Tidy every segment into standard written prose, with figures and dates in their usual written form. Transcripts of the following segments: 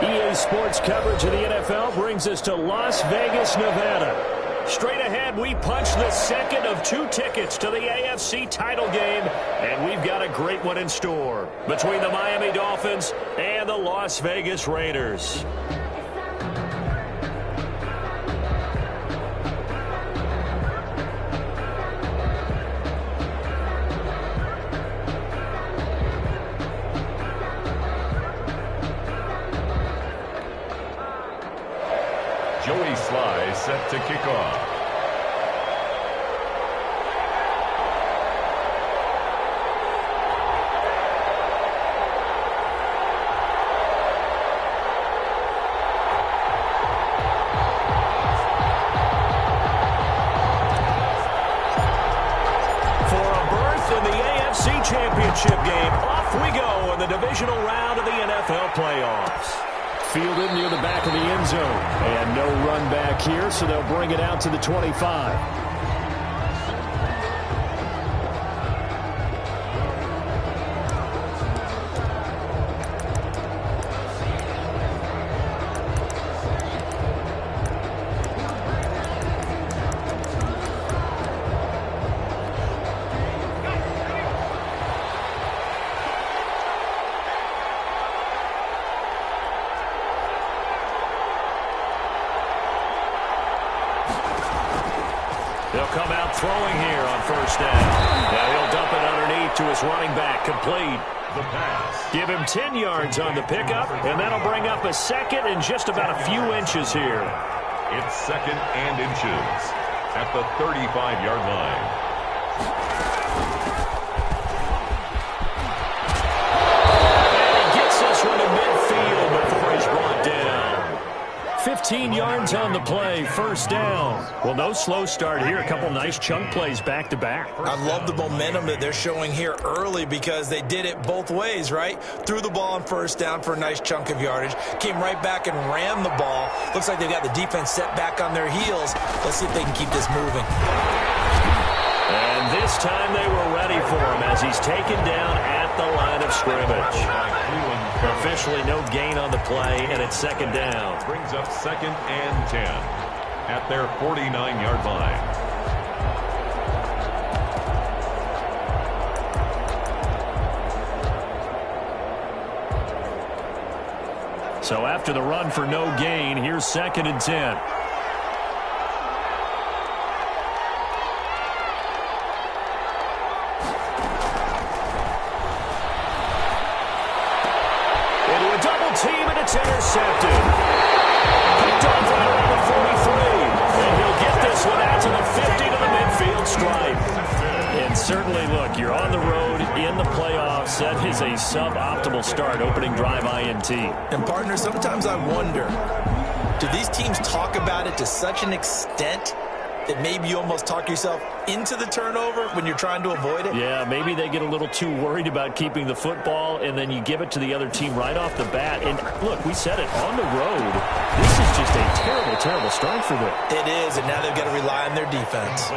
EA Sports coverage of the NFL brings us to Las Vegas, Nevada. Straight ahead, we punch the second of 2 tickets to the AFC title game, and we've got a great one in store between the Miami Dolphins and the Las Vegas Raiders. Joey Sly set to kick off. For a berth in the AFC Championship game, off we go in the divisional round of the NFL playoffs. Fielded near the back of the end zone. And no run back here, so they'll bring it out to the 25. They'll come out throwing here on first down. Now he'll dump it underneath to his running back, complete. The pass. Give him 10 yards on the pickup, and that'll bring up a second and just about a few inches here. It's second and inches at the 35-yard line. And he gets this one to midfield before he's brought down. 15 yards on the play, first down. Well, no slow start here. A couple nice chunk plays back-to-back. I love the momentum that they're showing here early because they did it both ways, right? Threw the ball on first down for a nice chunk of yardage. Came right back and ran the ball. Looks like they've got the defense set back on their heels. Let's see if they can keep this moving. And this time they were ready for him as he's taken down at the line of scrimmage. Officially no gain on the play, and it's second down. Brings up second and 10 at their 49-yard line. So after the run for no gain, here's second and 10. It's intercepted. Picked off right around the 43. And he'll get this one out to the 50 to the midfield stripe. And certainly, look, you're on the road in the playoffs. That is a suboptimal start, opening drive INT. And, partner, sometimes I wonder, do these teams talk about it to such an extent that maybe you almost talk yourself into the turnover when you're trying to avoid it? Yeah, maybe they get a little too worried about keeping the football, and then you give it to the other team right off the bat. And, look, we said it, on the road, this is just a terrible, terrible start for them. It is, and now they've got to rely on their defense.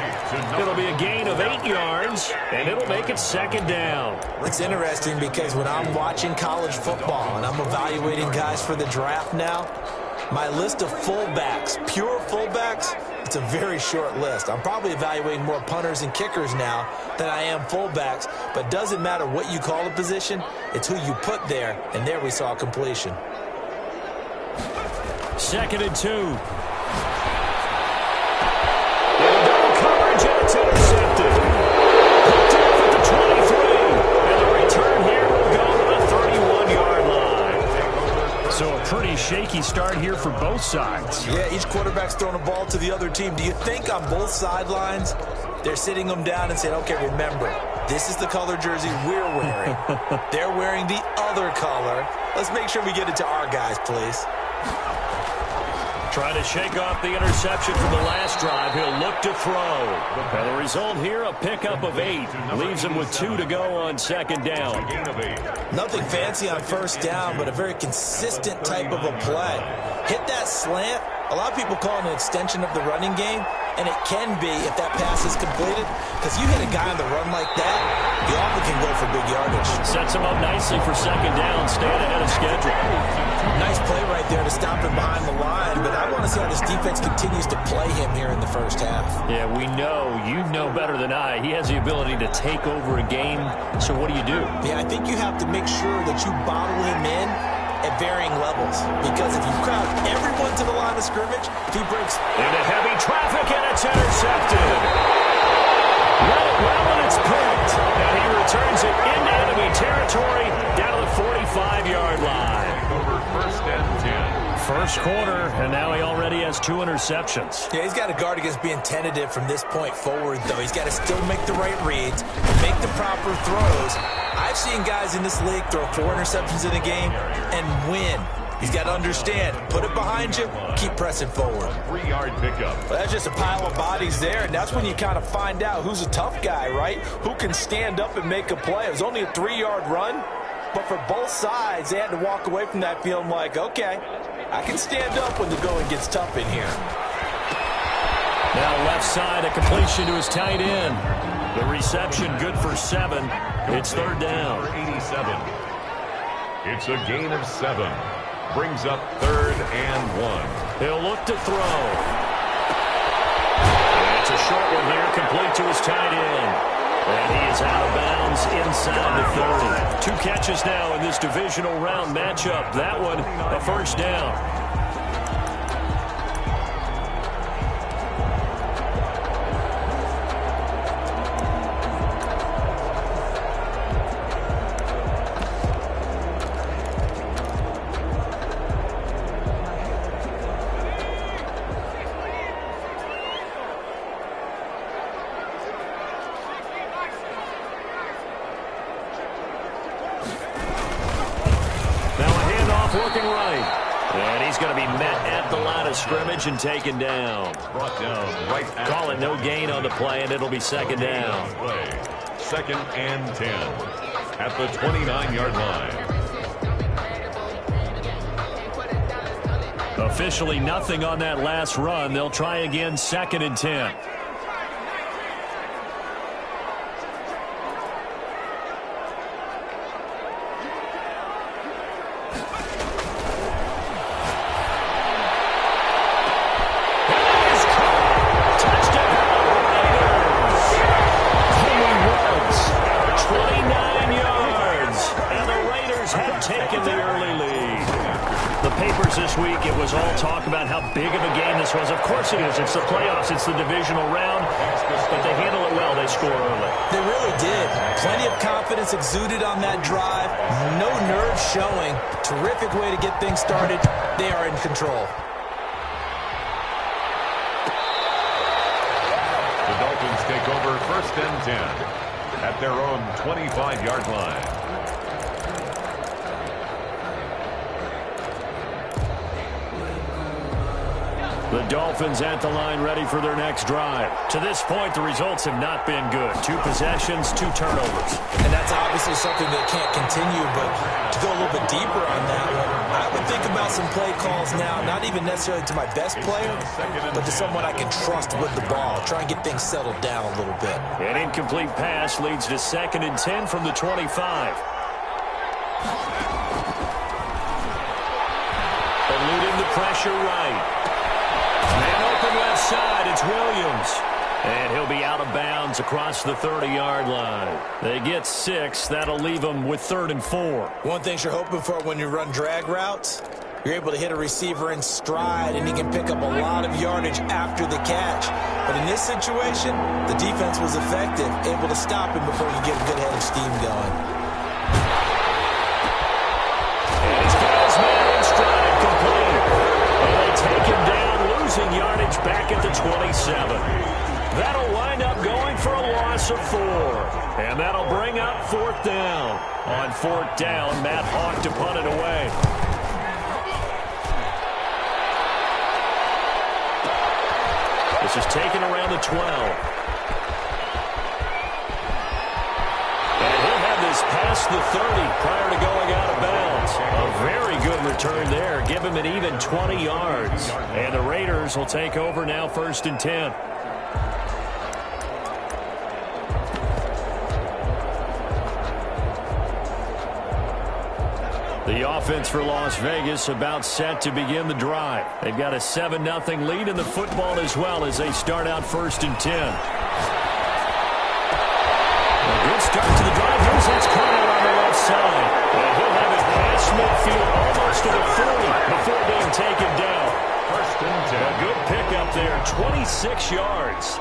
It'll be a gain of 8 yards, and it'll make it second down. It's interesting because when I'm watching college football and I'm evaluating guys for the draft now, my list of fullbacks, pure fullbacks, it's a very short list. I'm probably evaluating more punters and kickers now than I am fullbacks, but it doesn't matter what you call a position, it's who you put there, and there we saw completion. Second and 2. Double coverage, and it's intercepted. Picked off at the 23, and the return here will go to the 31-yard line. So a pretty shaky start here for both sides. Yeah, each quarterback's throwing a ball to the other team. Do you think on both sidelines they're sitting them down and saying, okay, remember, this is the color jersey we're wearing. They're wearing the other color. Let's make sure we get it to our guys, please. Trying to shake off the interception from the last drive. He'll look to throw. And the result here, a pickup of 8. Leaves him with 2 to go on second down. Nothing fancy on first down, but a very consistent type of a play. Hit that slant. A lot of people call it an extension of the running game, and it can be if that pass is completed, because you hit a guy on the run like that, you often can go for big yardage. Sets him up nicely for second down, staying ahead of schedule. Nice play right right there to stop him behind the line, but I want to see how this defense continues to play him here in the first half. Yeah, we know. You know better than I. He has the ability to take over a game, so what do? Yeah, I think you have to make sure that you bottle him in at varying levels, because if you crowd everyone to the line of scrimmage, if he breaks into heavy traffic and it's intercepted. Read it well and it's picked. And he returns it into enemy territory down to the 45-yard line. Over first and 10. First quarter, and now he already has 2 interceptions. Yeah, he's got to guard against being tentative from this point forward, though. He's got to still make the right reads, make the proper throws. I've seen guys in this league throw 4 interceptions in a game and win. He's got to understand, put it behind you, keep pressing forward. 3-yard pickup. Well, that's just a pile of bodies there, and that's when you kind of find out who's a tough guy, right? Who can stand up and make a play. It was only a 3-yard run, but for both sides, they had to walk away from that feeling like, okay, I can stand up when the going gets tough in here. Now left side, a completion to his tight end. The reception good for 7. It's third down. 87. It's a gain of 7. Brings up 3rd and 1. He'll look to throw. And it's a short one here, complete to his tight end. And he is out of bounds inside the 30. 2 catches now in this divisional round matchup. That one, a first down. Looking right. And he's going to be met at the line of scrimmage and taken down. Brought down right at Call it no gain on the play, and it'll be second down. Play. 2nd and 10 at the 29-yard line. Officially nothing on that last run. They'll try again, 2nd and 10. This week, it was all talk about how big of a game this was. Of course it is. It's the playoffs. It's the divisional round. But they handle it well. They score early. They really did. Plenty of confidence exuded on that drive. No nerves showing. Terrific way to get things started. They are in control. The Dolphins take over 1st and 10 at their own 25-yard line. The Dolphins at the line ready for their next drive. To this point, the results have not been good. 2 possessions, 2 turnovers. And that's obviously something that can't continue, but to go a little bit deeper on that one, I would think about some play calls now, not even necessarily to my best player, but to someone I can trust with the ball. Try and get things settled down a little bit. An incomplete pass leads to 2nd and 10 from the 25. Eluding the pressure right. Man open left side, it's Williams. And he'll be out of bounds across the 30-yard line. They get 6. That'll leave them with 3rd and 4. One thing you're hoping for when you run drag routes, you're able to hit a receiver in stride, and he can pick up a lot of yardage after the catch. But in this situation, the defense was effective, able to stop him before he get a good head of steam going. And he's got his man in stride, complete. And they take him down, losing yardage back at the 27. That'll wind up going for a loss of 4. And that'll bring up 4th down. On 4th down, Matt Hawk to punt it away. This is taken around the 12. And he'll have this past the 30 prior to going out of bounds. A very good return there. Give him an even 20 yards. And the Raiders will take over now 1st and 10. The The offense for Las Vegas about set to begin the drive. They've got a 7-0 lead in the football as well as they start out 1st and 10. A good start to the drive. Here's that's caught out on the left side. And he'll have it past midfield almost to the 40 before being taken down. 1st and 10. A good pickup there, 26 yards.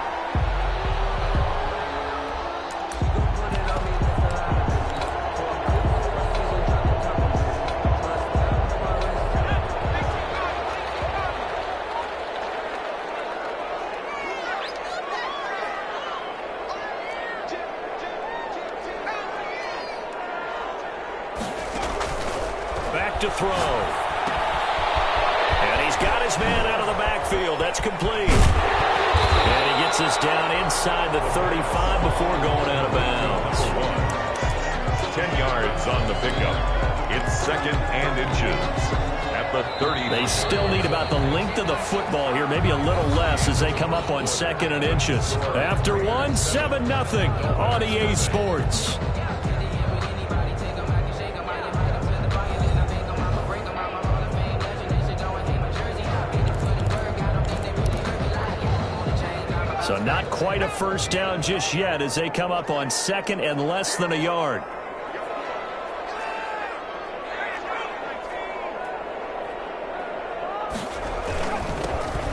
To throw. And he's got his man out of the backfield. That's complete. And he gets us down inside the 35 before going out of bounds. 10 yards on the pickup. It's 2nd and inches at the 30. They still need about the length of the football here, maybe a little less as they come up on 2nd and inches. After one, 7-0 on EA Sports. So not quite a first down just yet as they come up on 2nd and less than a yard.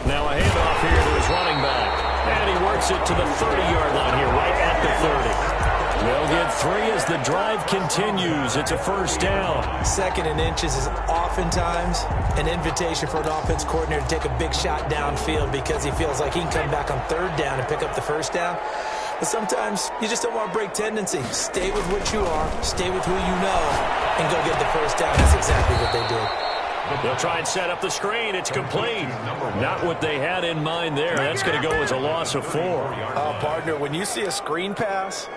Now a handoff here to his running back. And he works it to the 30-yard line here, right at the 30. They'll get 3 as the drive continues. It's a first down. 2nd and inches is oftentimes an invitation for an offense coordinator to take a big shot downfield because he feels like he can come back on 3rd down and pick up the first down. But sometimes you just don't want to break tendency. Stay with what you are, stay with who you know, and go get the first down. That's exactly what they did. They'll try and set up the screen. It's complete. Not what they had in mind there. That's going to go as a loss of 4. Oh, partner, when you see a screen pass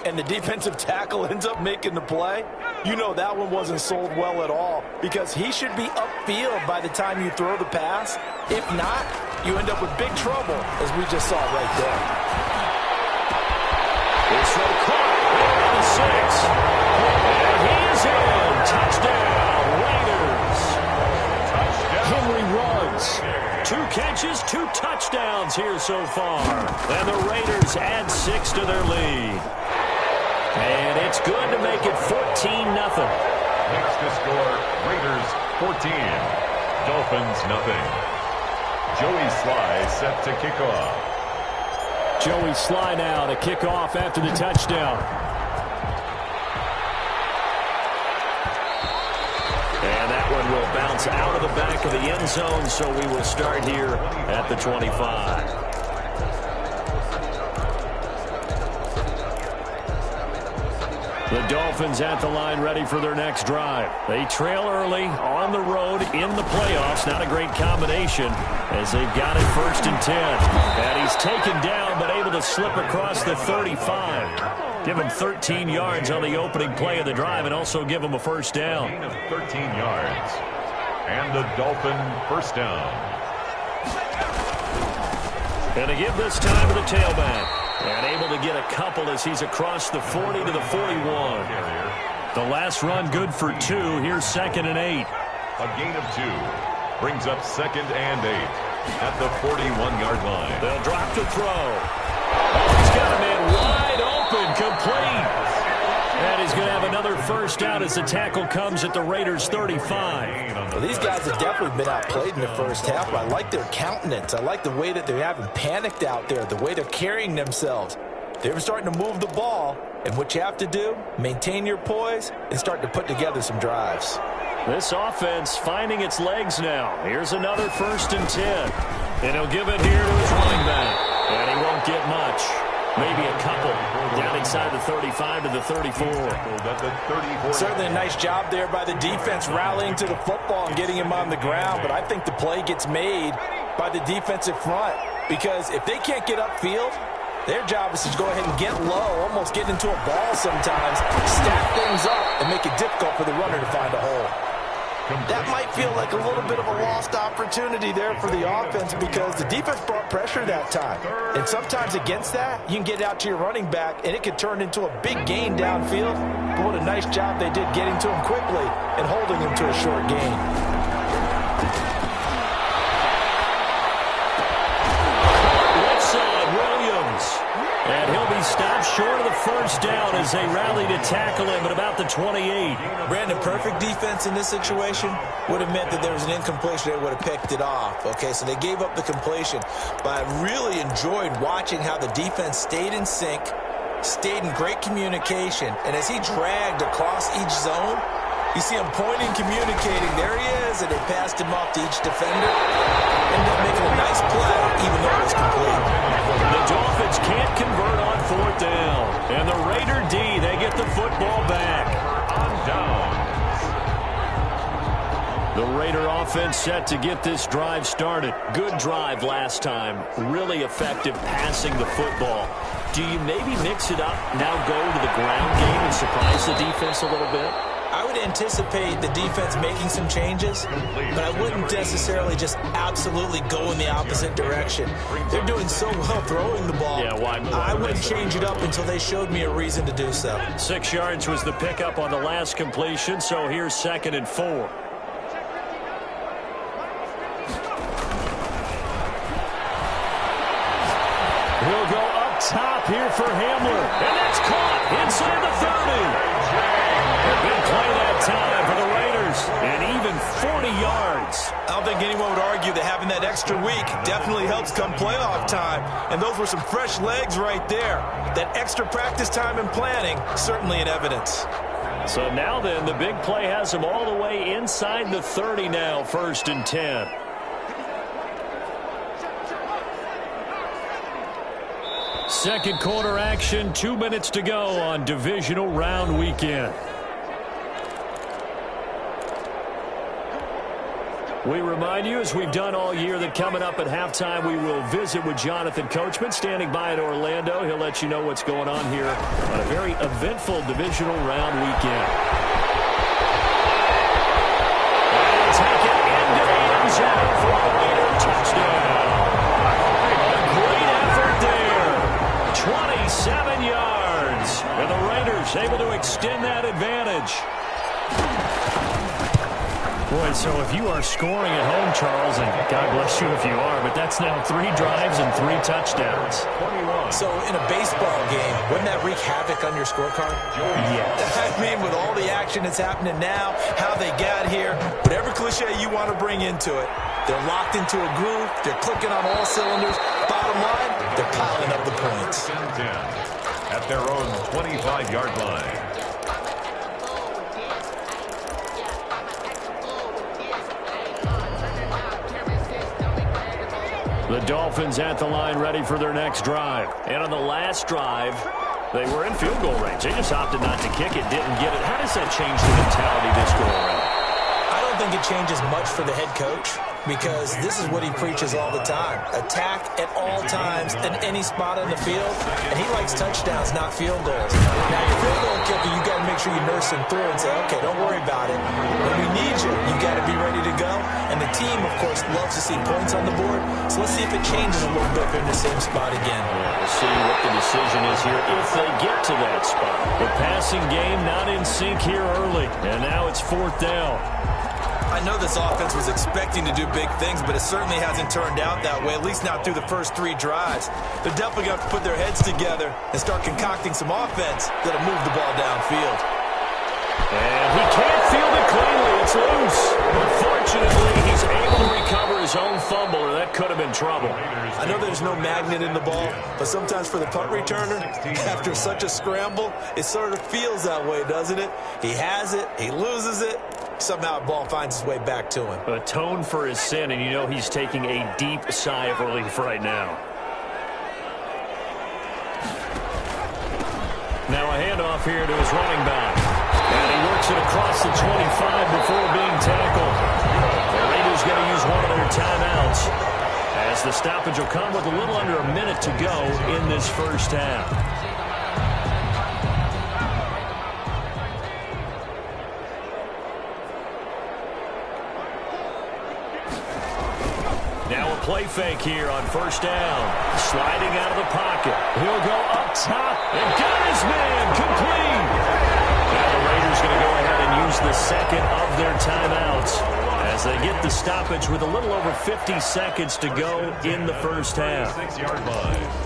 and the defensive tackle ends up making the play, you know that one wasn't sold well at all because he should be upfield by the time you throw the pass. If not, you end up with big trouble, as we just saw right there. This one caught on the 6. And he is in. Touchdown, Raiders. Henry runs. 2 catches, 2 touchdowns here so far. And the Raiders add 6 to their lead. And it's good to make it 14-0. Next to score, Raiders 14, Dolphins nothing. Joey Sly set to kick off. Joey Sly now to kick off after the touchdown. And that one will bounce out of the back of the end zone, so we will start here at the 25. The Dolphins at the line ready for their next drive. They trail early on the road in the playoffs. Not a great combination as they've got it 1st and 10. And he's taken down but able to slip across the 35. Give him 13 yards on the opening play of the drive and also give him a first down. Gain of 13 yards. And the Dolphin first down. And to give this time to the tailback. And able to get a couple as he's across the 40 to the 41. The last run good for 2. Here's 2nd and 8. A gain of 2. Brings up 2nd and 8 at the 41-yard line. They'll drop to throw. Oh, he's got a man wide open, complete. And he's going to have another first down as the tackle comes at the Raiders' 35. Well, these guys have definitely been outplayed in the first half. I like their countenance. I like the way that they haven't panicked out there, the way they're carrying themselves. They're starting to move the ball, and what you have to do, maintain your poise and start to put together some drives. This offense finding its legs now. Here's another 1st and 10. And he'll give it here to his running back. And he won't get much. Maybe a couple down inside the 35 to the 34. Certainly a nice job there by the defense rallying to the football and getting him on the ground. But I think the play gets made by the defensive front because if they can't get upfield, their job is to go ahead and get low, almost get into a ball sometimes, stack things up, and make it difficult for the runner to find a hole. That might feel like a little bit of a lost opportunity there for the offense because the defense brought pressure that time. And sometimes against that, you can get out to your running back, and it could turn into a big gain downfield. but what a nice job they did getting to him quickly and holding him to a short gain. And he'll be stopped short of the first down as they rally to tackle him at about the 28. Brandon, perfect defense in this situation would have meant that there was an incompletion. They would have picked it off. Okay, so they gave up the completion. But I really enjoyed watching how the defense stayed in sync, stayed in great communication. And as he dragged across each zone, you see him pointing, communicating. There he is, and they passed him off to each defender. Ended up making a nice play, even though it was complete. The Dolphins can't convert on fourth down. And the Raider D, they get the football back. On down. The Raider offense set to get this drive started. Good drive last time. Really effective passing the football. Do you maybe mix it up, now go to the ground game and surprise the defense a little bit? I would anticipate the defense making some changes, but I wouldn't necessarily just absolutely go in the opposite direction. They're doing so well throwing the ball. Yeah, why I wouldn't change it up until they showed me a reason to do so. 6 yards was the pickup on the last completion, so here's 2nd and 4. He'll go up top here for Hamler, and that's caught inside the 30. A big play that time for the Raiders, and even 40 yards. I don't think anyone would argue that having that extra week definitely helps come playoff time. And those were some fresh legs right there. That extra practice time and planning, certainly in evidence. So now then, the big play has them all the way inside the 30 now, 1st and 10. Second quarter action, 2 minutes to go on divisional round weekend. We remind you, as we've done all year, that coming up at halftime, we will visit with Jonathan Coachman, standing by in Orlando. He'll let you know what's going on here on a very eventful divisional round weekend. And take it into the end zone for a Raider touchdown. A great effort there. 27 yards. And the Raiders able to extend that advantage. Boy, so if you are scoring at home, Charles, and God bless you if you are, but that's now 3 drives and 3 touchdowns. 21. So in a baseball game, wouldn't that wreak havoc on your scorecard? Yes. I mean, with all the action that's happening now, how they got here, whatever cliche you want to bring into it, they're locked into a groove, they're clicking on all cylinders. Bottom line, they're piling up the points. 10 at their own 25-yard line. The Dolphins at the line ready for their next drive. And on the last drive, they were in field goal range. They just opted not to kick it, didn't get it. How does that change the mentality this go around? I don't think it changes much for the head coach because this is what he preaches all the time. Attack at all times in any spot on the field. And he likes touchdowns, not field goals. Now, your field goal kicker, you got to make sure you nurse him through and say, okay, don't worry about it. When we need you, you got to be ready to go. And the team, of course, loves to see points on the board. So let's see if it changes a little bit if they're in the same spot again. We'll see what the decision is here if they get to that spot. The passing game not in sync here early. And now it's 4th down. I know this offense was expecting to do big things, but it certainly hasn't turned out that way, at least not through the first 3 drives. They're definitely going to have to put their heads together and start concocting some offense that'll move the ball downfield. And he can't field it cleanly. It's loose. Unfortunately, he's able to recover his own fumble, or that could have been trouble. I know there's no magnet in the ball, but sometimes for the punt returner, after such a scramble, it sort of feels that way, doesn't it? He has it, he loses it. Somehow the ball finds its way back to him. Atone for his sin, and you know he's taking a deep sigh of relief right now. Now a handoff here to his running back. And he works it across the 25 before being tackled. The Raiders going to use one of their timeouts, as the stoppage will come with a little under a minute to go in this first half. Now a play fake here on 1st down. Sliding out of the pocket. He'll go up top and got his man complete. Now the is going to go ahead and use the second of their timeouts as they get the stoppage with a little over 50 seconds to go in the first half. 6-yard line.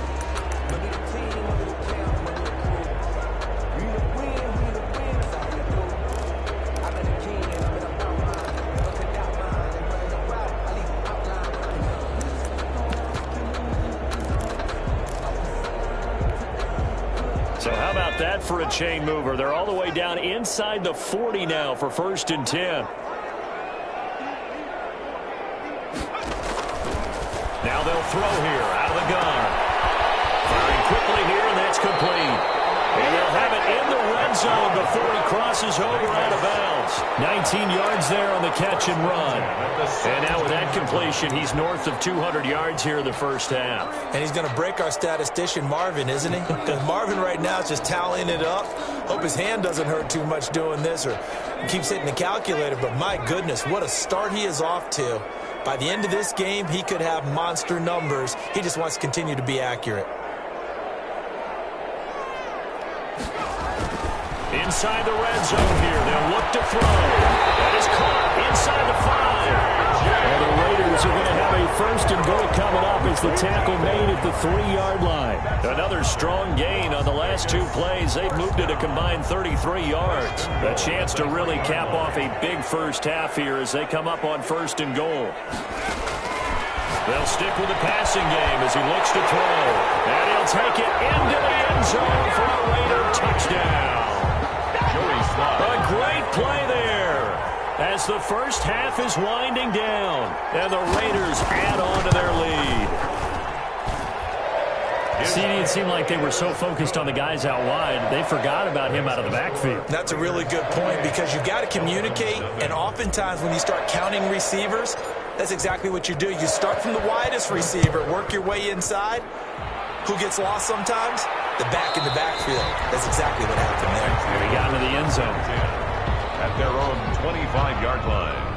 So how about that for a chain mover? They're all the way down inside the 40 now for 1st and 10. Now they'll throw here out of the gun. Firing quickly here, and that's complete. And they'll have it in the red zone before he crosses over out of bounds. 19 yards there on the catch and run. And now with that completion, he's north of 200 yards here in the first half. And he's going to break our statistician Marvin, isn't he? Because Marvin right now is just tallying it up. Hope his hand doesn't hurt too much doing this or keeps hitting the calculator. But my goodness, what a start he is off to. By the end of this game, he could have monster numbers. He just wants to continue to be accurate. Inside the red zone here. They'll look to throw. That is caught inside the 5. And the Raiders are going to have a 1st and goal coming up as the tackle made at the 3-yard line. Another strong gain on the last 2 plays. They've moved it a combined 33 yards. A chance to really cap off a big first half here as they come up on 1st and goal. They'll stick with the passing game as he looks to throw. And he'll take it into the end zone for a Raider touchdown. A great play there as the first half is winding down and the Raiders add on to their lead. It seemed like they were so focused on the guys out wide, they forgot about him out of the backfield. That's a really good point because you've got to communicate, and oftentimes when you start counting receivers, that's exactly what you do. You start from the widest receiver, work your way inside. Who gets lost sometimes? The back in the backfield. That's exactly what happened there. And he got into the end zone. At their own 25-yard line.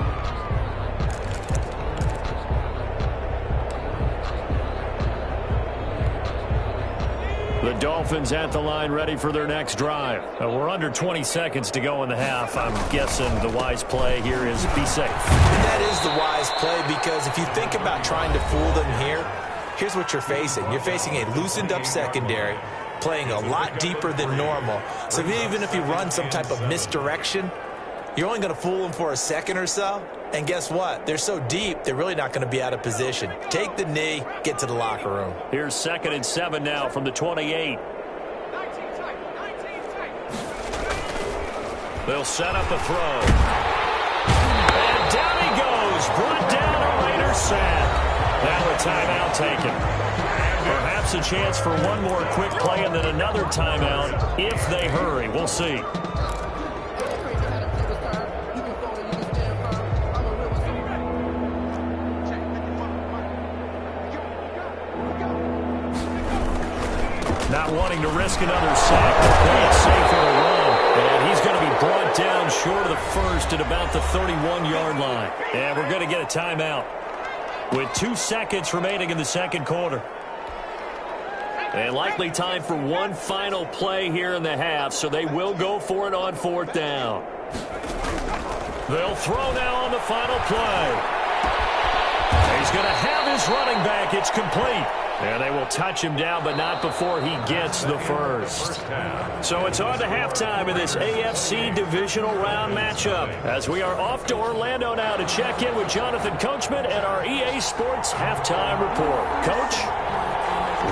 The Dolphins at the line ready for their next drive. We're under 20 seconds to go in the half. I'm guessing the wise play here is be safe. And that is the wise play because if you think about trying to fool them here, here's what you're facing. You're facing a loosened up secondary, playing a lot deeper than normal. So even if you run some type of misdirection, you're only going to fool them for a second or so. And guess what? They're so deep, they're really not going to be out of position. Take the knee, get to the locker room. Here's 2nd and 7 now from the 28. They'll set up a throw. And down he goes. Brought down a Raider sack. Now a timeout taken. Perhaps a chance for one more quick play and then another timeout if they hurry. We'll see. Not wanting to risk another sack, but play it safe for a run. And he's going to be brought down short of the 1st at about the 31-yard line. And we're going to get a timeout with 2 seconds remaining in the 2nd quarter. And likely time for one final play here in the half, so they will go for it on 4th down. They'll throw now on the final play. He's going to have his running back. It's complete. And they will touch him down, but not before he gets the 1st. So it's on to halftime in this AFC divisional round matchup as we are off to Orlando now to check in with Jonathan Coachman and our EA Sports halftime report. Coach?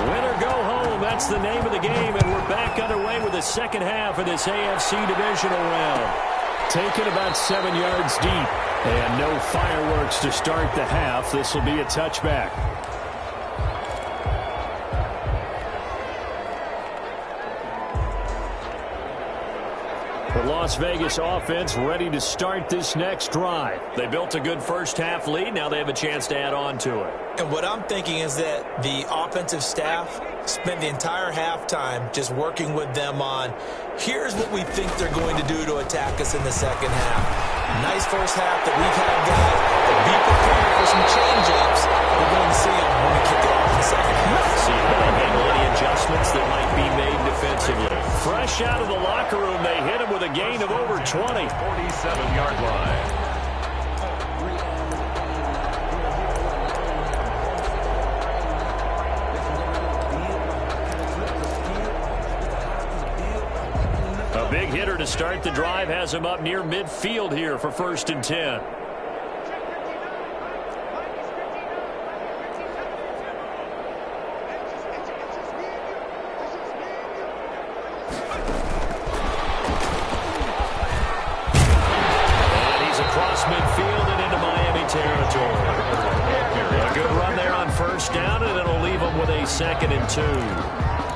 Win or go home, that's the name of the game, and we're back underway with the second half of this AFC divisional round. Taken about 7 yards deep, and no fireworks to start the half. This will be a touchback. The Las Vegas offense ready to start this next drive. They built a good first half lead. Now they have a chance to add on to it. And what I'm thinking is that the offensive staff spent the entire halftime just working with them on, here's what we think they're going to do to attack us in the second half. Nice first half that we've had, guys. But be prepared for some change-ups. We're going to see them when we kick it off in the second half. See how they handle any adjustments that might be made defensively. Fresh out of the locker room, they hit him with a gain of over 20. 47-yard line. A big hitter to start the drive has him up near midfield here for 1st and 10. And he's across midfield and into Miami territory. A good run there on 1st down, and it'll leave him with a 2nd and 2.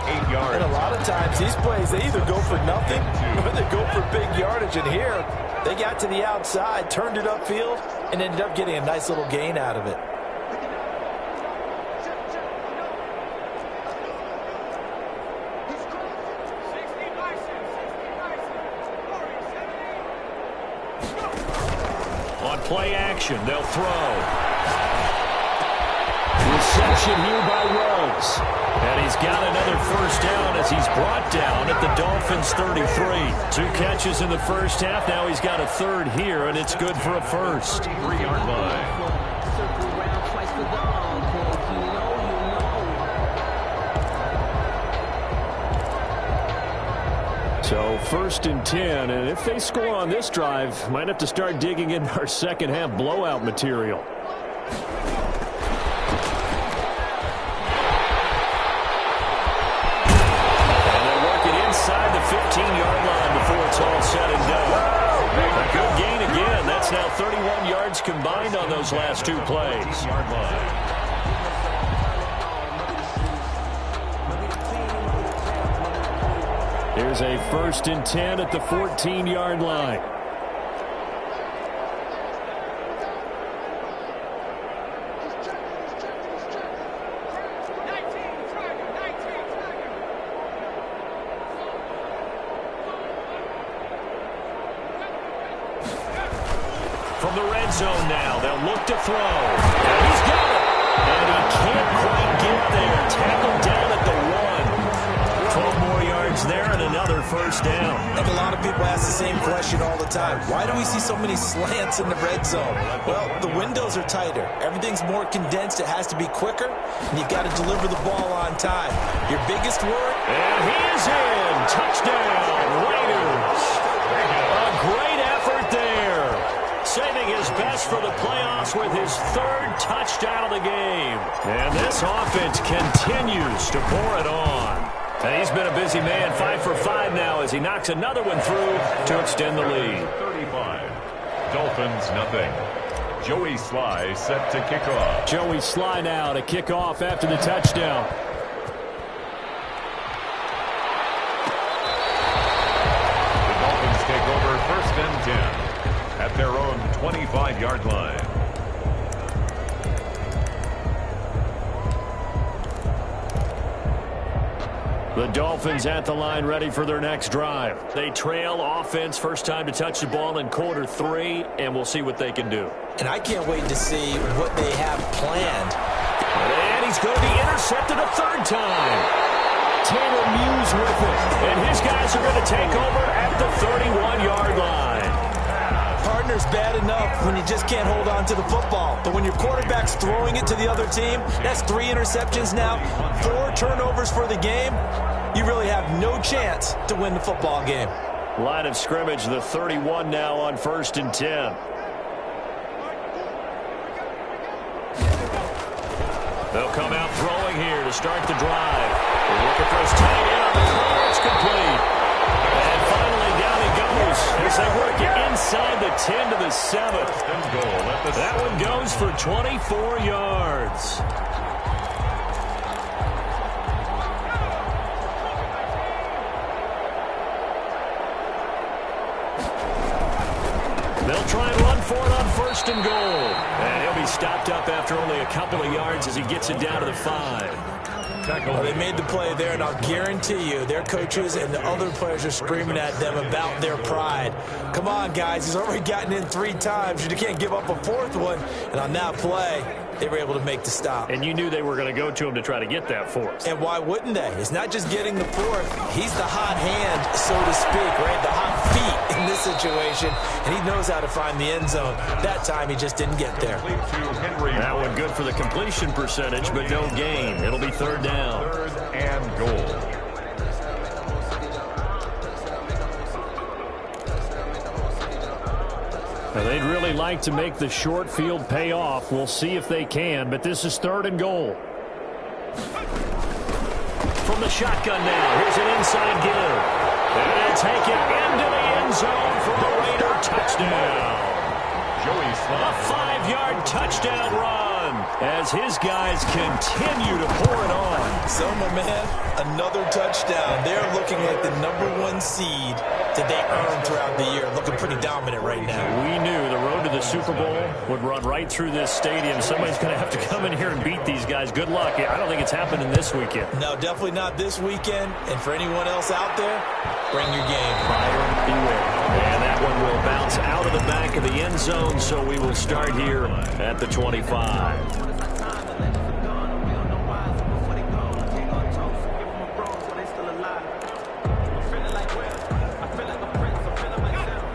8 yards. And a lot of times these plays, they either go for nothing or they go for big yardage. And here, they got to the outside, turned it upfield, and ended up getting a nice little gain out of it. On play action, they'll throw. Reception here by Rhodes. And he's got another 1st down as he's brought down at the Dolphins' 33. 2 catches in the 1st half. Now he's got a 3rd here, and it's good for a 1st. 3-yard line. So 1st and 10, and if they score on this drive, might have to start digging in our 2nd half blowout material. Inside the 15-yard line before it's all said and done. A good gain again. That's now 31 yards combined on those last 2 plays. Yard line. Here's a 1st and 10 at the 14-yard line. From the red zone now, they'll look to throw. And he's got it. And he can't quite get there. Tackled down at the 1. 12 more yards there and another 1st down. I think a lot of people ask the same question all the time. Why do we see so many slants in the red zone? Well, the windows are tighter. Everything's more condensed. It has to be quicker. And you've got to deliver the ball on time. Your biggest worry? And he is in. Touchdown, Raiders. A great effort there. Saving his best for the playoffs with his 3rd touchdown of the game. And this offense continues to pour it on. And he's been a busy man, 5 for 5 now as he knocks another one through to extend the lead. 35. Dolphins, nothing. Joey Sly set to kick off. Joey Sly now to kick off after the touchdown. The Dolphins take over 1st and 10. At their own 25-yard line. The Dolphins at the line ready for their next drive. They trail offense, first time to touch the ball in quarter 3, and we'll see what they can do. And I can't wait to see what they have planned. And he's going to be intercepted a 3rd time. Taylor Muse with it. And his guys are going to take over at the 31-yard line. Partner's bad enough when you just can't hold on to the football. But when your quarterback's throwing it to the other team, that's 3 interceptions now, 4 turnovers for the game. You really have no chance to win the football game. Line of scrimmage, the 31 now on 1st and 10. They'll come out throwing here to start the drive. They're looking for his tight end on the throw. It's complete. And finally down he goes as they work it inside the 10 to the 7. That one goes for 24 yards. They'll try and run for it on 1st and goal. And he'll be stopped up after only a couple of yards as he gets it down to the 5. Well, they made the play there, and I'll guarantee you their coaches and the other players are screaming at them about their pride. Come on, guys. He's already gotten in 3 times. You can't give up a 4th one. And on that play, they were able to make the stop. And you knew they were going to go to him to try to get that 4th. And why wouldn't they? It's not just getting the 4th. He's the hot hand, so to speak, right? The hot feet in this situation. And he knows how to find the end zone. That time, he just didn't get there. That one good for the completion percentage, but no gain. It'll be 3rd down. 3rd and goal. Now, they'd really like to make the short field pay off. We'll see if they can, but this is 3rd and goal. From the shotgun now, here's an inside give. And take it into the end zone for a Raider touchdown. A 5-yard touchdown run as his guys continue to pour it on. So, my man, another touchdown. They're looking like the #1 seed that they earned throughout the year. Looking pretty dominant right now. We knew the road to the Super Bowl would run right through this stadium. Somebody's going to have to come in here and beat these guys. Good luck. I don't think it's happening this weekend. No, definitely not this weekend. And for anyone else out there, bring your game. Buyer beware. And that one will bounce out of the back of the end zone, so we will start here at the 25.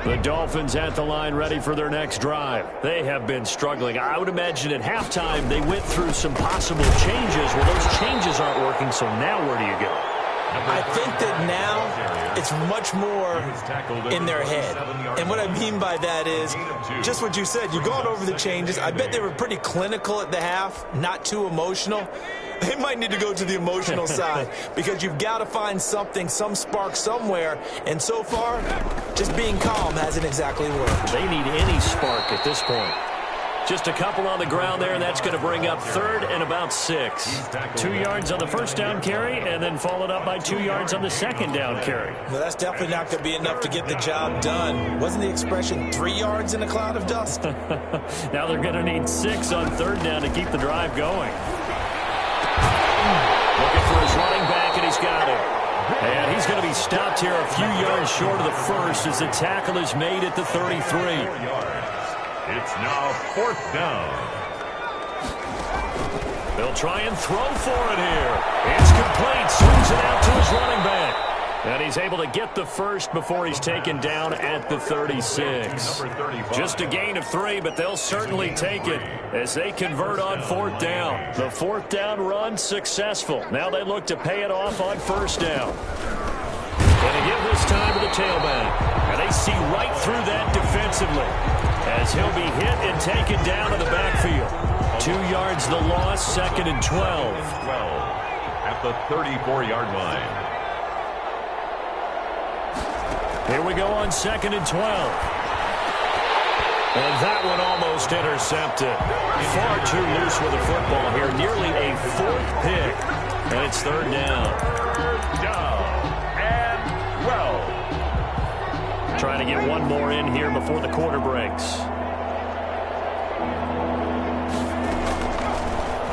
The Dolphins at the line ready for their next drive. They have been struggling. I would imagine at halftime they went through some possible changes. Well, those changes aren't working, so now where do you go? I think that now it's much more in their head. And what I mean by that is just what you said. You've gone over the changes. I bet they were pretty clinical at the half, not too emotional. They might need to go to the emotional side because you've got to find something, some spark somewhere. And so far, just being calm hasn't exactly worked. They need any spark at this point. Just a couple on the ground there, and that's going to bring up 3rd and about 6. 2 yards on the first down carry, and then followed up by 2 yards on the second down carry. Well, that's definitely not going to be enough to get the job done. Wasn't the expression 3 yards in a cloud of dust? Now they're going to need 6 on 3rd down to keep the drive going. Looking for his running back, and he's got it. And he's going to be stopped here a few yards short of the first as the tackle is made at the 33. It's now 4th down. They'll try and throw for it here. It's complete. Swings it out to his running back. And he's able to get the first before he's taken down at the 36. Just a gain of 3, but they'll certainly take it as they convert on 4th down. The 4th down run successful. Now they look to pay it off on 1st down. And they give this time to the tailback. And they see right through that defensively as he'll be hit and taken down to the backfield. 2 yards the loss, 2nd and 12. At the 34-yard line. Here we go on 2nd and 12. And that one almost intercepted. Far too loose with the football here. Nearly a 4th pick. And it's 3rd down. 3rd down and 12. Trying to get one more in here before the quarter breaks.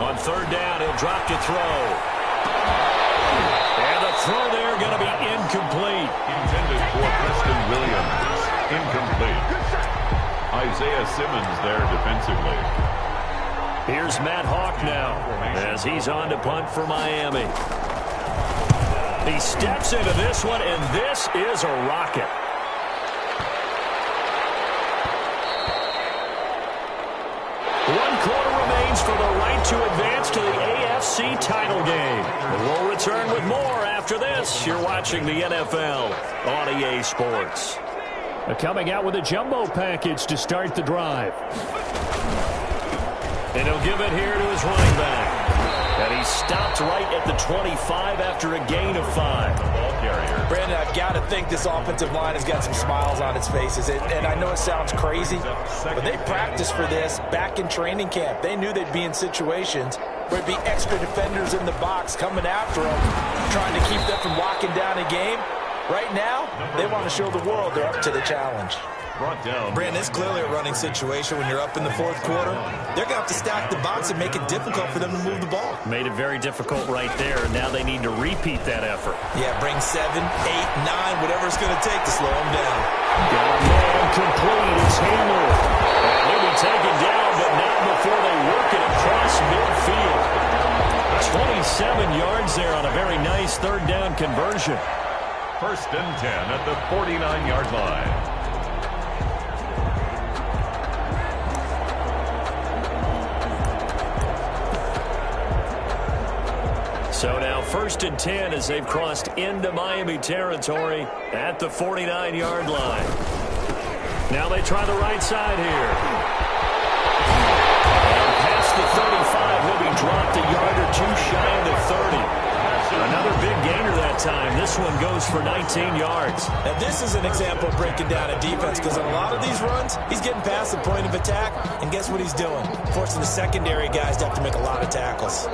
On 3rd down, he'll drop to throw. And the throw there going to be incomplete. Intended for Preston Williams. Incomplete. Isaiah Simmons there defensively. Here's Matt Hawk now as he's on to punt for Miami. He steps into this one, and this is a rocket. One quarter remains for the right to advance to the AFC title game. We'll return with more after this. You're watching the NFL on EA Sports. Coming out with a jumbo package to start the drive. And he'll give it here to his running back. And he stopped right at the 25 after a gain of 5. Brandon, I've got to think this offensive line has got some smiles on its faces. And I know it sounds crazy, but they practiced for this back in training camp. They knew they'd be in situations where it'd be extra defenders in the box coming after them, trying to keep them from locking down a game. Right now, they want to show the world they're up to the challenge. brought down. Brandon, it's clearly a running situation when you're up in the fourth quarter. They're going to have to stack the box and make it difficult for them to move the ball. Made it very difficult right there, and now they need to repeat that effort. Yeah, bring 7, 8, 9, whatever it's going to take to slow them down. Got a man complete. It's Hamler. And he'll be taken down, but not before they work it across midfield. 27 yards there on a very nice third down conversion. 1st and 10 at the 49-yard line. So now 1st and 10 as they've crossed into Miami territory at the 49-yard line. Now they try the right side here. And past the 35, he'll be dropped a yard or two shy of the 30. Another big gainer that time. This one goes for 19 yards. Now this is an example of breaking down a defense, because on a lot of these runs, he's getting past the point of attack, and guess what he's doing? Forcing the secondary guys to have to make a lot of tackles.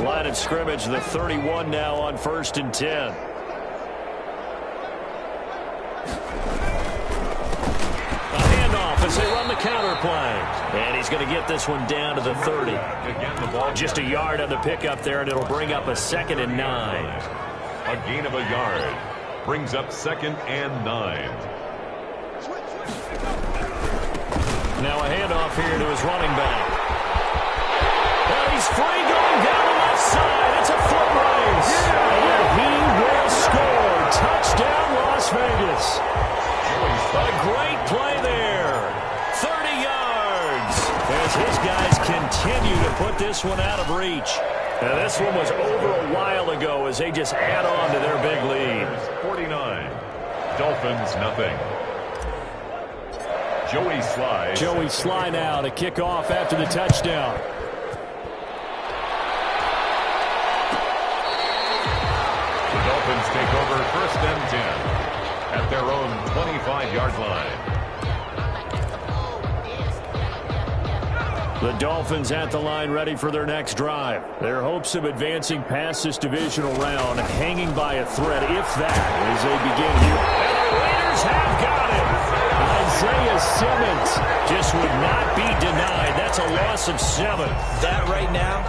Line of scrimmage, the 31 now on 1st and 10. As they run the counter play. And he's going to get this one down to the 30. Just a yard on the pickup there, and it'll bring up a 2nd and 9. A gain of a yard brings up 2nd and 9. Now a handoff here to his running back. And he's free going down the left side. It's a foot race. And he will score. Touchdown, Las Vegas. A great play there. 30 yards as his guys continue to put this one out of reach. Now this one was over a while ago as they just add on to their big lead. 49. Dolphins nothing. Joey Sly now to kick off after the touchdown. The Dolphins take over 1st and 10 at their own 25-yard line. The Dolphins at the line ready for their next drive. Their hopes of advancing past this divisional round hanging by a thread, if that, as they begin here. And the Raiders have got him. Isaiah Simmons just would not be denied. That's a loss of 7. That right now,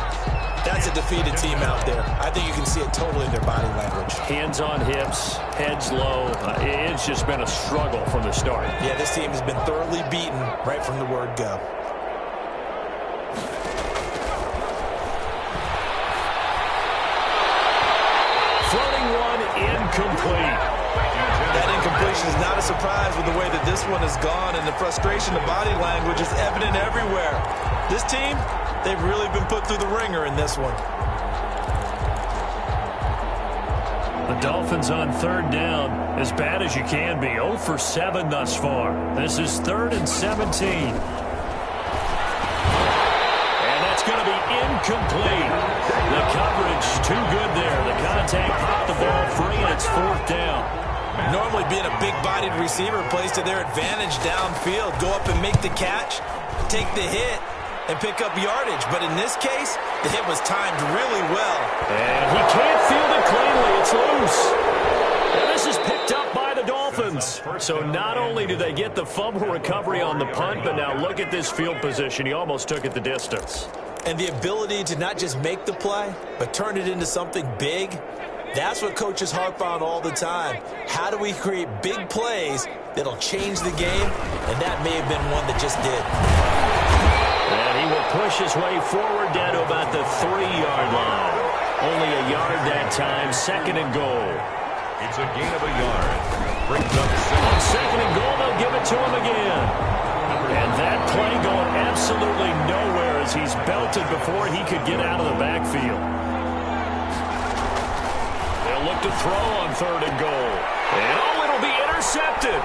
that's a defeated team out there. I think you can see it totally in their body language. Hands on hips, heads low. It's just been a struggle from the start. Yeah, this team has been thoroughly beaten right from the word go. Floating one, incomplete. That incompletion is not a surprise with the way that this one has gone, and the frustration, the body language is evident everywhere. This team, they've really been put through the ringer in this one. The Dolphins on 3rd down, as bad as you can be. 0 for 7 thus far. This is 3rd and 17. And that's going to be incomplete. The coverage too good there. The contact popped the ball free, and it's 4th down. Normally being a big-bodied receiver plays to their advantage downfield. Go up and make the catch, take the hit, and pick up yardage. But in this case, the hit was timed really well. And he can't field it cleanly. It's loose. And this is picked up by the Dolphins. So not only do they get the fumble recovery on the punt, but now look at this field position. He almost took it the distance. And the ability to not just make the play, but turn it into something big, that's what coaches harp on all the time. How do we create big plays that'll change the game? And that may have been one that just did. And he will push his way forward down to about the 3-yard line. Only a yard that time, 2nd and goal. It's a gain of a yard. Brings up 6. On 2nd and goal, they'll give it to him again. And that play going absolutely nowhere as he's belted before he could get out of the backfield. They'll look to throw on 3rd and goal. And it'll be intercepted.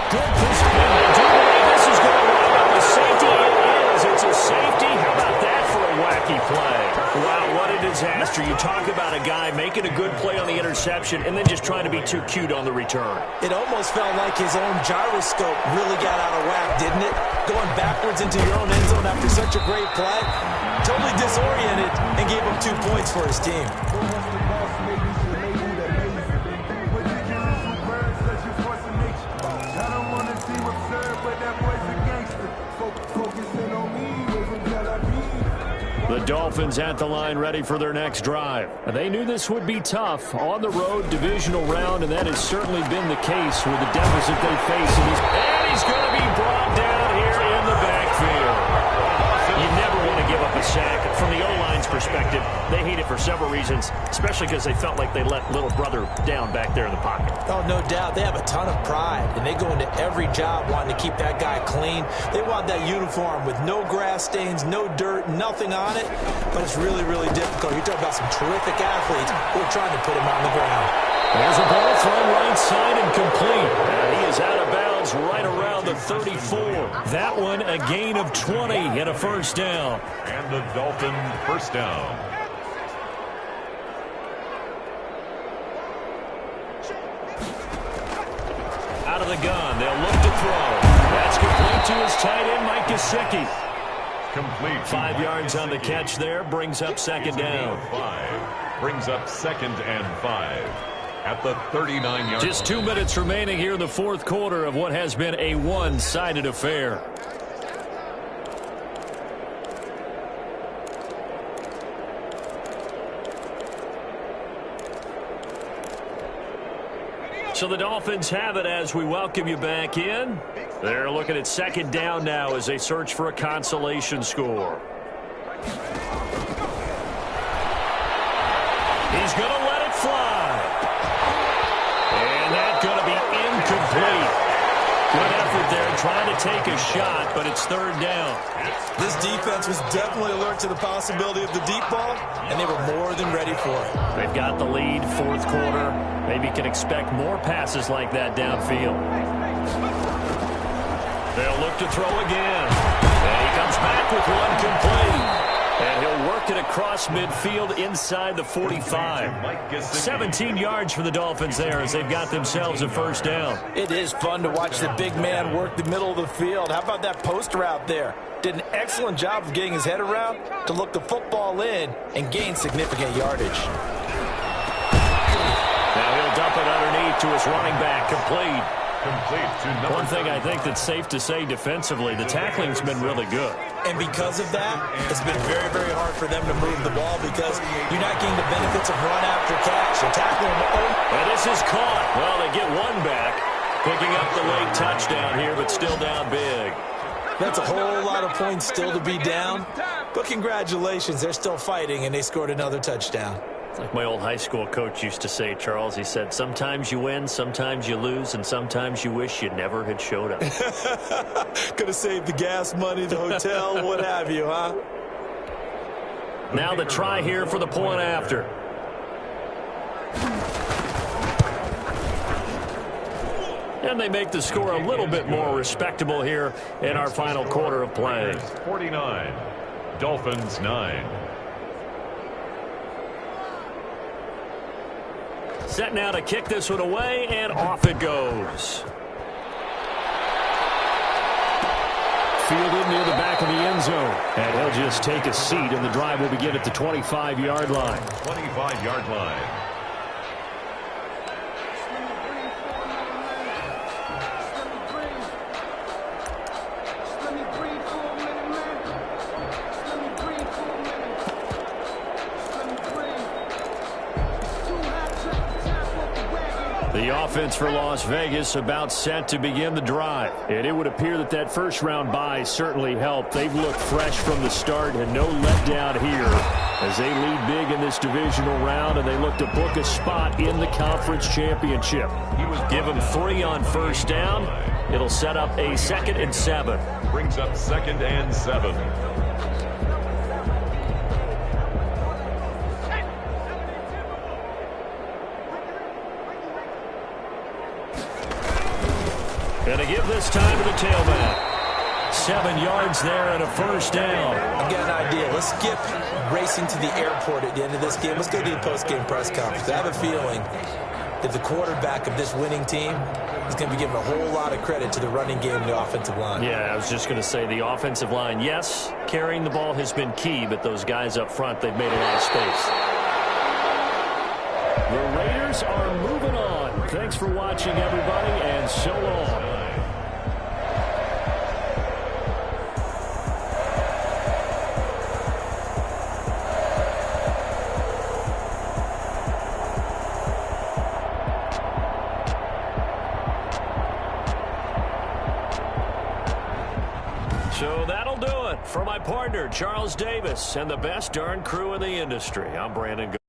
Good push. I do believe this is going to wind up a safety. It is. It's a safety. How about that for a wacky play? Wow, what a disaster. You talk about a guy making a good play on the interception and then just trying to be too cute on the return. It almost felt like his own gyroscope really got out of whack, didn't it? Going backwards into your own end zone after such a great play. Totally disoriented and gave him 2 points for his team. The Dolphins at the line ready for their next drive. They knew this would be tough on the road, divisional round, and that has certainly been the case with the deficit they face. And he's going to be brought down here in the backfield. You never want to give up a sack. From the O-line's perspective, they hate it for several reasons, especially because they felt like they let little brother down back there in the pocket. Oh, no doubt. They have a ton of pride, and they go into every job wanting to keep that guy clean. They want that uniform with no grass stains, no dirt, nothing on it. But it's really, really difficult. You're talking about some terrific athletes who are trying to put him on the ground. There's a ball thrown right side and complete. And he is out of bounds right around the 34. That one a gain of 20 and a first down. And the Dolphin first down. Out of the gun. They'll look to throw. That's complete to his tight end, Mike Gesicki. Complete. 5 yards on the catch there. Brings up second down. 5. Brings up 2nd and 5. At the 39-yard line. Just 2 minutes remaining here in the fourth quarter of what has been a one-sided affair. So the Dolphins have it as we welcome you back in. They're looking at second down now as they search for a consolation score. He's going to let it fly. And that's going to be incomplete. Good effort there trying to take a shot, but it's third down. This defense was definitely alert to the possibility of the deep ball, and they were more than ready for it. They've got the lead, fourth quarter. Maybe can expect more passes like that downfield. They'll look to throw again. And he comes back with one complete. And he'll work it across midfield inside the 45. 17 yards for the Dolphins there as they've got themselves a first down. It is fun to watch the big man work the middle of the field. How about that post route there? Did an excellent job of getting his head around to look the football in and gain significant yardage. Now he'll dump it underneath to his running back, complete. One thing I think that's safe to say defensively, the tackling's been really good. And because of that, it's been very, very hard for them to move the ball because you're not getting the benefits of run after catch. You're tackling them. And this is caught. Well, they get one back, picking up the late touchdown here, but still down big. That's a whole lot of points still to be down. But congratulations, they're still fighting, and they scored another touchdown. It's like my old high school coach used to say, Charles. He said, sometimes you win, sometimes you lose, and sometimes you wish you never had showed up. Could have saved the gas money, the hotel, what have you, huh? Now the try here for the point after. And they make the score a little bit more respectable here in our final quarter of play. 49, Dolphins 9. Set now to kick this one away, and off it goes. Fielded near the back of the end zone. And he'll just take a seat, and the drive will begin at the 25-yard line. 25-yard line. The offense for Las Vegas about set to begin the drive. And it would appear that that first-round bye certainly helped. They've looked fresh from the start and no letdown here as they lead big in this divisional round, and they look to book a spot in the conference championship. Give them 3 on first down. It'll set up a 2nd and 7. Brings up 2nd and 7. And to give this time to the tailback. 7 yards there and a first down. I've got an idea. Let's skip racing to the airport at the end of this game. Let's go to the post-game press conference. I have a feeling that the quarterback of this winning team is going to be given a whole lot of credit to the running game and the offensive line. Yeah, I was just going to say the offensive line, yes, carrying the ball has been key, but those guys up front, they've made a lot of space. The Raiders are moving on. Thanks for watching, everybody, and so long. So that'll do it for my partner, Charles Davis, and the best darn crew in the industry. I'm Brandon.